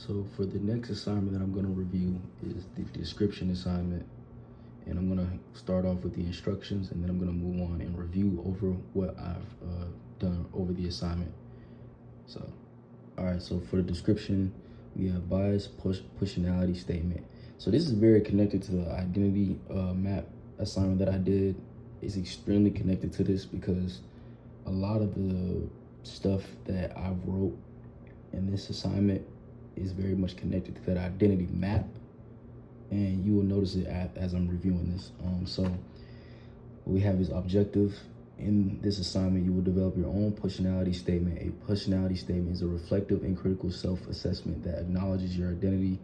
So for the next assignment that I'm going to review is the description assignment. And I'm going to start off with the instructions, and then I'm going to move on and review over what I've done over the assignment. So, all right, so for the description, we have bias pushionality statement. So this is very connected to the identity map assignment that I did. It's extremely connected to this because a lot of the stuff that I wrote in this assignment is very much connected to that identity map, and you will notice it as I'm reviewing this. So what we have is objective. In this assignment, you will develop your own personality statement. A personality statement is a reflective and critical self-assessment that acknowledges your identity,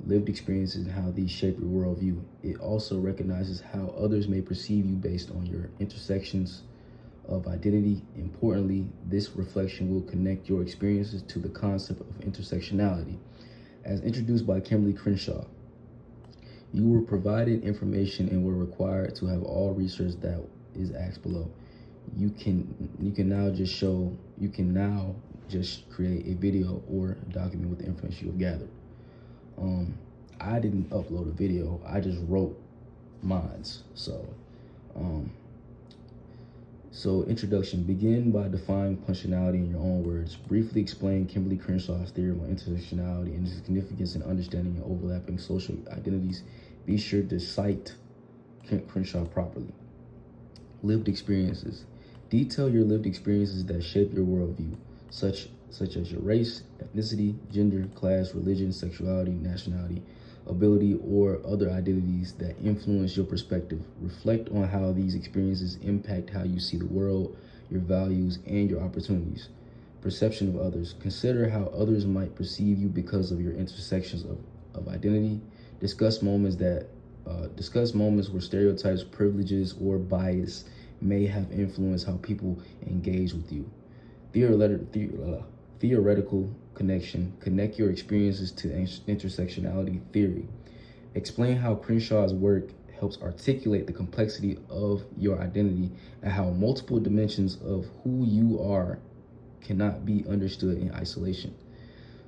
lived experiences, and how these shape your worldview. It also recognizes how others may perceive you based on your intersections of identity. Importantly, this reflection will connect your experiences to the concept of intersectionality. As introduced by Kimberly Crenshaw, you were provided information and were required to have all research that is asked below. You can now just create a video or a document with the information you've gathered. I didn't upload a video, I just wrote mines. So introduction. Begin by defining functionality in your own words. Briefly explain Kimberly Crenshaw's theorem on intersectionality and its significance in understanding and overlapping social identities. Be sure to cite Crenshaw properly. Lived experiences. Detail your lived experiences that shape your worldview, such as your race, ethnicity, gender, class, religion, sexuality, nationality, ability, or other identities that influence your perspective. Reflect on how these experiences impact how you see the world, your values, and your opportunities. Perception of others. Consider how others might perceive you because of your intersections of identity. Discuss moments where stereotypes, privileges, or bias may have influenced how people engage with you. Theoretical connection. Connect your experiences to intersectionality theory. Explain how Crenshaw's work helps articulate the complexity of your identity and how multiple dimensions of who you are cannot be understood in isolation.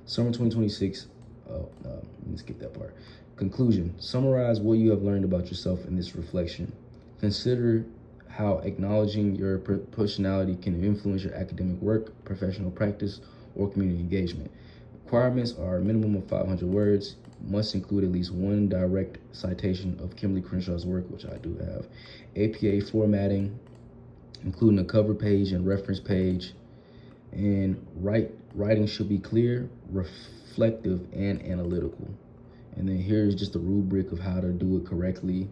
Summer 2026, let me skip that part. Conclusion. Summarize what you have learned about yourself in this reflection. Consider how acknowledging your personality can influence your academic work, professional practice, or community engagement. Requirements are a minimum of 500 words, must include at least one direct citation of Kimberly Crenshaw's work, which I do have. APA formatting, including a cover page and reference page. And writing should be clear, reflective, and analytical. And then here's just a rubric of how to do it correctly.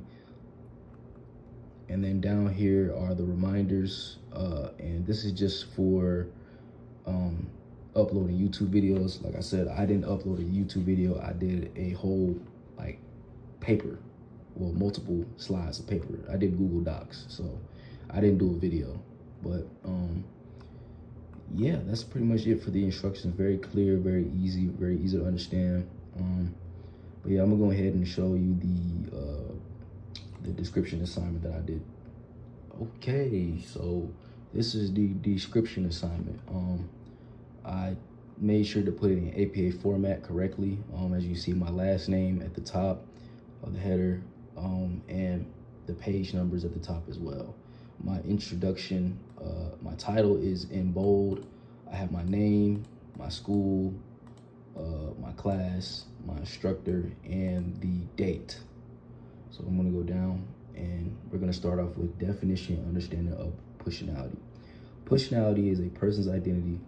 And then down here are the reminders, and this is just for uploading YouTube videos. Like I said, I didn't upload a YouTube video. I did a whole multiple slides of paper. I did Google Docs, so I didn't do a video. But yeah, that's pretty much it for the instructions. Very clear, very easy to understand. But yeah, I'm gonna go ahead and show you the description assignment that I did. Okay, so this is the description assignment. I made sure to put it in APA format correctly. As you see, my last name at the top of the header, and the page numbers at the top as well. My introduction, my title is in bold. I have my name, my school, my class, my instructor, and the date. So I'm gonna go down and we're gonna start off with definition and understanding of personality. Personality is a person's identity.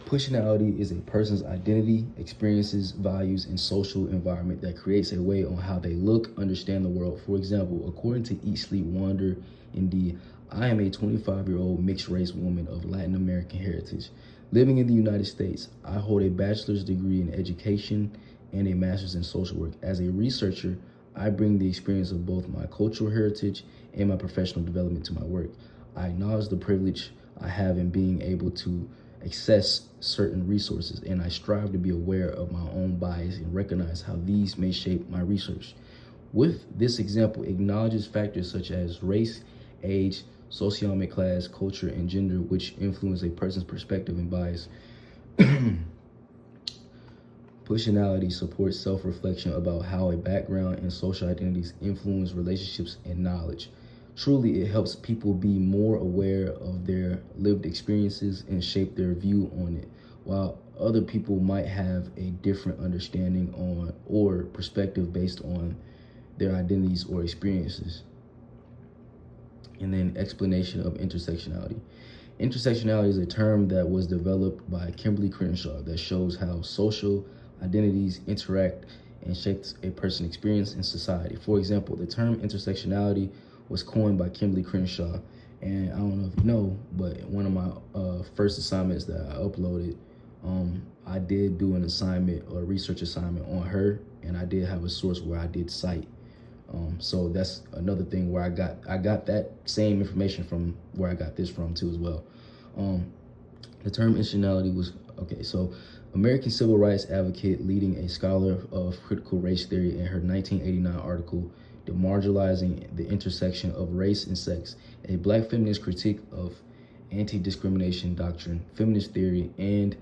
Personality is a person's identity, experiences, values, and social environment that creates a way on how they look, understand the world. For example, according to Eat, Sleep, Wander, Indeed, I am a 25-year-old mixed race woman of Latin American heritage. Living in the United States, I hold a bachelor's degree in education and a master's in social work. As a researcher, I bring the experience of both my cultural heritage and my professional development to my work. I acknowledge the privilege I have in being able to access certain resources, and I strive to be aware of my own bias and recognize how these may shape my research. With this example, acknowledges factors such as race, age, socioeconomic class, culture, and gender, which influence a person's perspective and bias. Positionality supports self-reflection about how a background and social identities influence relationships and knowledge. Truly, it helps people be more aware of their lived experiences and shape their view on it, while other people might have a different understanding on or perspective based on their identities or experiences. And then explanation of intersectionality. Intersectionality is a term that was developed by Kimberly Crenshaw that shows how social identities interact and shapes a person's experience in society. For example, the term intersectionality was coined by Kimberly Crenshaw. And I don't know if you know, but one of my first assignments that I uploaded, I did do an assignment or a research assignment on her, and I did have a source where I did cite. So that's another thing where I got that same information from where I got this from too as well. The term intersectionality was, okay, so American civil rights advocate, leading a scholar of critical race theory, in her 1989 article, Demarginalizing the Intersection of Race and Sex, a Black feminist critique of anti-discrimination doctrine, feminist theory, and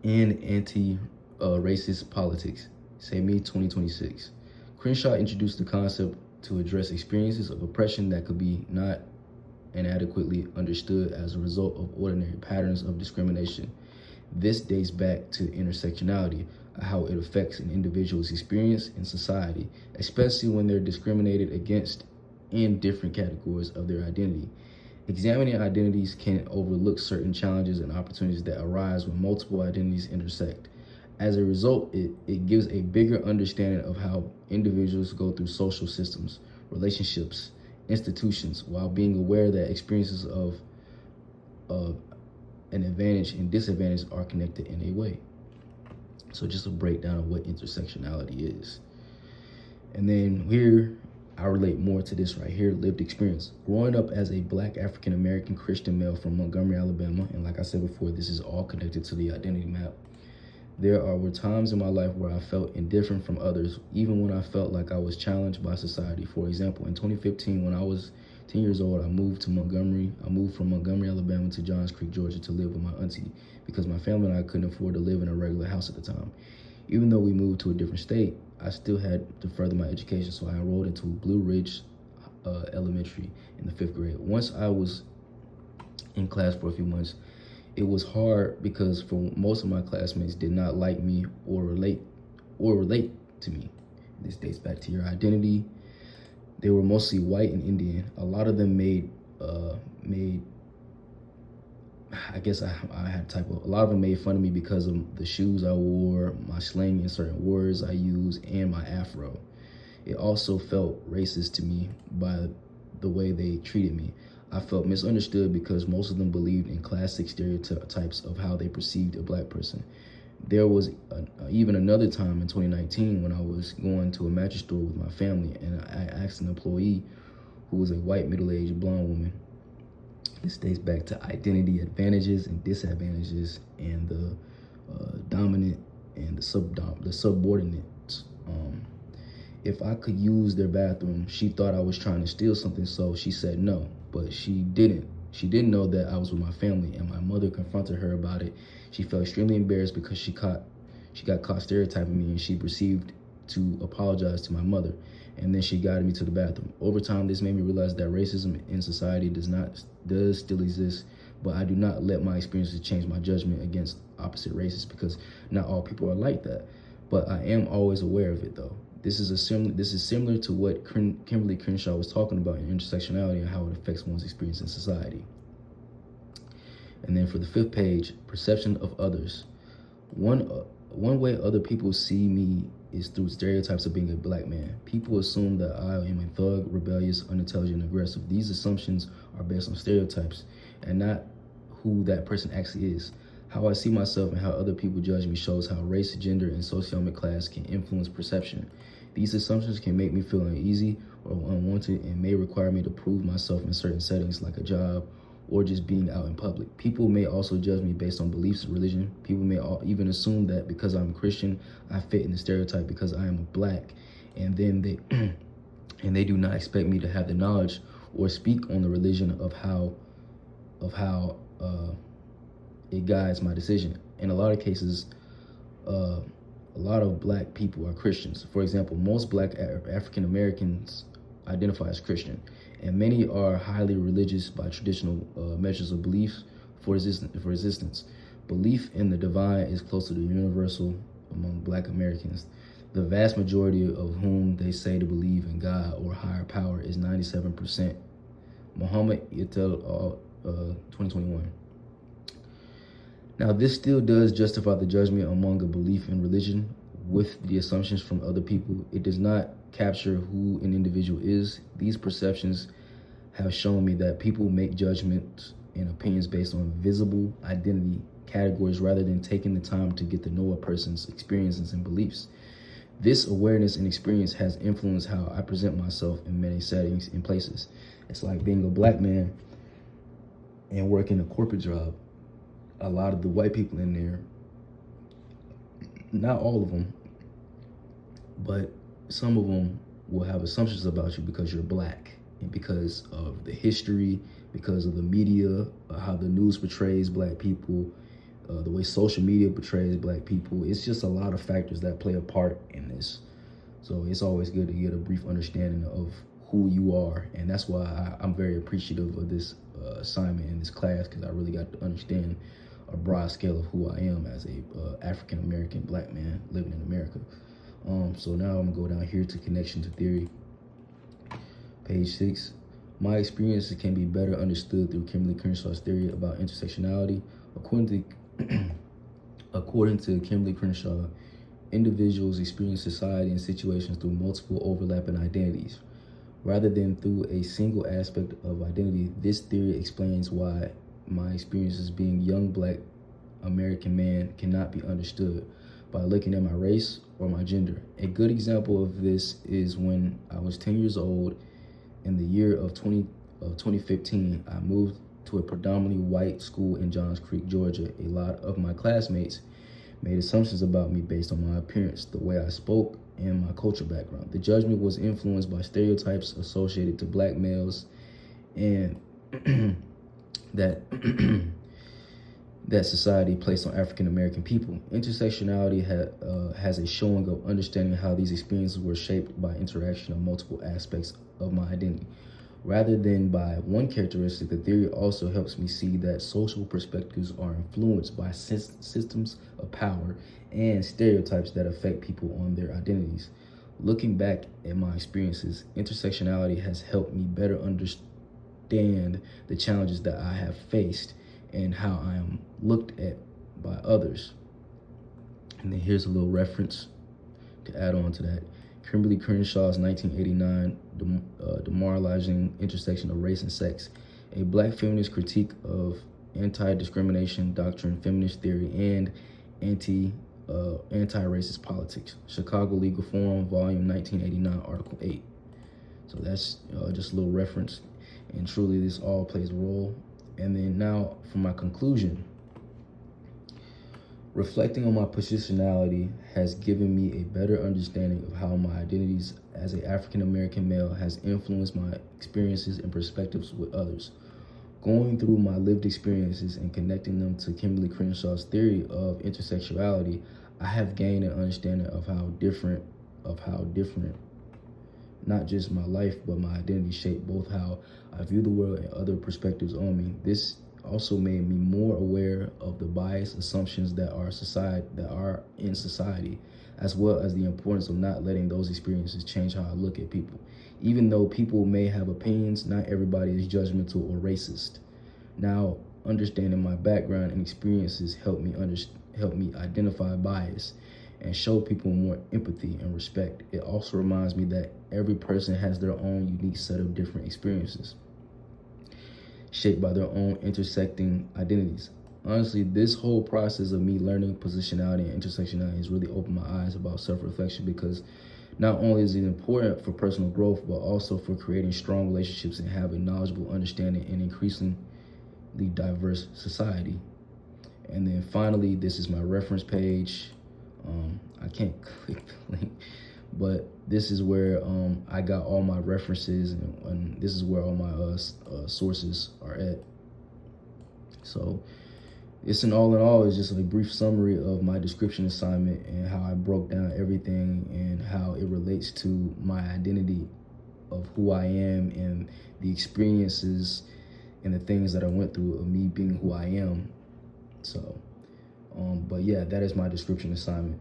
anti-racist politics. Say Me 2026. Crenshaw introduced the concept to address experiences of oppression that could be not inadequately understood as a result of ordinary patterns of discrimination. This dates back to intersectionality, how it affects an individual's experience in society, especially when they're discriminated against in different categories of their identity. Examining identities can overlook certain challenges and opportunities that arise when multiple identities intersect. As a result, it gives a bigger understanding of how individuals go through social systems, relationships, institutions, while being aware that experiences of an advantage and disadvantage are connected in a way. So just a breakdown of what intersectionality is. And then here, I relate more to this right here, lived experience. Growing up as a Black African-American Christian male from Montgomery, Alabama, and like I said before, this is all connected to the identity map. There were times in my life where I felt indifferent from others, even when I felt like I was challenged by society. For example, in 2015, when I was 10 years old, I moved from Montgomery, Alabama to Johns Creek, Georgia to live with my auntie because my family and I couldn't afford to live in a regular house at the time. Even though we moved to a different state, I still had to further my education, so I enrolled into Blue Ridge Elementary in the 5th grade. Once I was in class for a few months, it was hard because for most of my classmates did not like me or relate to me. This dates back to your identity. They were mostly white and Indian. A lot of them a lot of them made fun of me because of the shoes I wore, my slang in certain words I use, and my afro. It also felt racist to me by the way they treated me. I felt misunderstood because most of them believed in classic stereotypes of how they perceived a Black person. There was even another time in 2019 when I was going to a mattress store with my family, and I asked an employee who was a white middle-aged blonde woman. This dates back to identity advantages and disadvantages and the dominant and the subordinates. If I could use their bathroom, she thought I was trying to steal something, so she said no, but she didn't. She didn't know that I was with my family, and my mother confronted her about it. She felt extremely embarrassed because she got caught stereotyping me, and she proceeded to apologize to my mother, and then she guided me to the bathroom. Over time, this made me realize that racism in society does still exist, but I do not let my experiences change my judgment against opposite races because not all people are like that. But I am always aware of it, though. This is similar to what Kimberly Crenshaw was talking about in intersectionality and how it affects one's experience in society. And then for the 5th page, perception of others. One way other people see me is through stereotypes of being a Black man. People assume that I am a thug, rebellious, unintelligent, and aggressive. These assumptions are based on stereotypes and not who that person actually is. How I see myself and how other people judge me shows how race, gender, and socioeconomic class can influence perception. These assumptions can make me feel uneasy or unwanted and may require me to prove myself in certain settings like a job or just being out in public. People may also judge me based on beliefs and religion. People may even assume that because I'm Christian, I fit in the stereotype because I am Black, and then they do not expect me to have the knowledge or speak on the religion of how it guides my decision. In a lot of cases, a lot of black people are Christians. For example, most black African Americans identify as Christian, and many are highly religious by traditional measures of belief for existence. Belief in the divine is close to the universal among black Americans, the vast majority of whom they say to believe in God or higher power is 97%. Muhammad et al. 2021. Now, this still does justify the judgment among a belief in religion with the assumptions from other people. It does not capture who an individual is. These perceptions have shown me that people make judgments and opinions based on visible identity categories rather than taking the time to get to know a person's experiences and beliefs. This awareness and experience has influenced how I present myself in many settings and places. It's like being a black man and working a corporate job. A lot of the white people in there, not all of them, but some of them will have assumptions about you because you're black and because of the history, because of the media, how the news portrays black people, the way social media portrays black people. It's just a lot of factors that play a part in this. So it's always good to get a brief understanding of who you are. And that's why I'm very appreciative of this assignment in this class, because I really got to understand a broad scale of who I am as a African-American black man living in America. So now I'm gonna go down here to connection to theory. Page 6. My experiences can be better understood through Kimberly Crenshaw's theory about intersectionality. According to Kimberly Crenshaw, individuals experience society and situations through multiple overlapping identities. Rather than through a single aspect of identity, this theory explains why my experiences being young black American man cannot be understood by looking at my race or my gender. A good example of this is when I was 10 years old in the year of 2015, I moved to a predominantly white school in Johns Creek, Georgia. A lot of my classmates made assumptions about me based on my appearance, the way I spoke, and my cultural background. The judgment was influenced by stereotypes associated to black males and that that society placed on African American people. Intersectionality has a showing of understanding how these experiences were shaped by interaction of multiple aspects of my identity. Rather than by one characteristic, the theory also helps me see that social perspectives are influenced by systems of power and stereotypes that affect people on their identities. Looking back at my experiences, intersectionality has helped me better understand the challenges that I have faced and how I am looked at by others. And then here's a little reference to add on to that. Kimberly Crenshaw's 1989 Demoralizing Intersection of Race and Sex, a black feminist critique of anti-discrimination doctrine, feminist theory, and anti-racist politics. Chicago Legal Forum, Volume 1989, Article 8. So that's just a little reference. And truly, this all plays a role. And then now for my conclusion. Reflecting on my positionality has given me a better understanding of how my identities as an African American male has influenced my experiences and perspectives with others. Going through my lived experiences and connecting them to Kimberly Crenshaw's theory of intersectionality, I have gained an understanding of how different, not just my life, but my identity shape both how I view the world and other perspectives on me. This also made me more aware of the biased assumptions that are in society, as well as the importance of not letting those experiences change how I look at people. Even though people may have opinions, not everybody is judgmental or racist. Now, understanding my background and experiences help me identify bias and show people more empathy and respect. It also reminds me that every person has their own unique set of different experiences, shaped by their own intersecting identities. Honestly, this whole process of me learning positionality and intersectionality has really opened my eyes about self-reflection, because not only is it important for personal growth, but also for creating strong relationships and having knowledgeable understanding in increasingly diverse society. And then finally, this is my reference page. I can't click the link, but this is where I got all my references, and this is where all my sources are at. So it's an all in all, it's just a brief summary of my description assignment and how I broke down everything and how it relates to my identity of who I am and the experiences and the things that I went through of me being who I am. So, but yeah, that is my description assignment.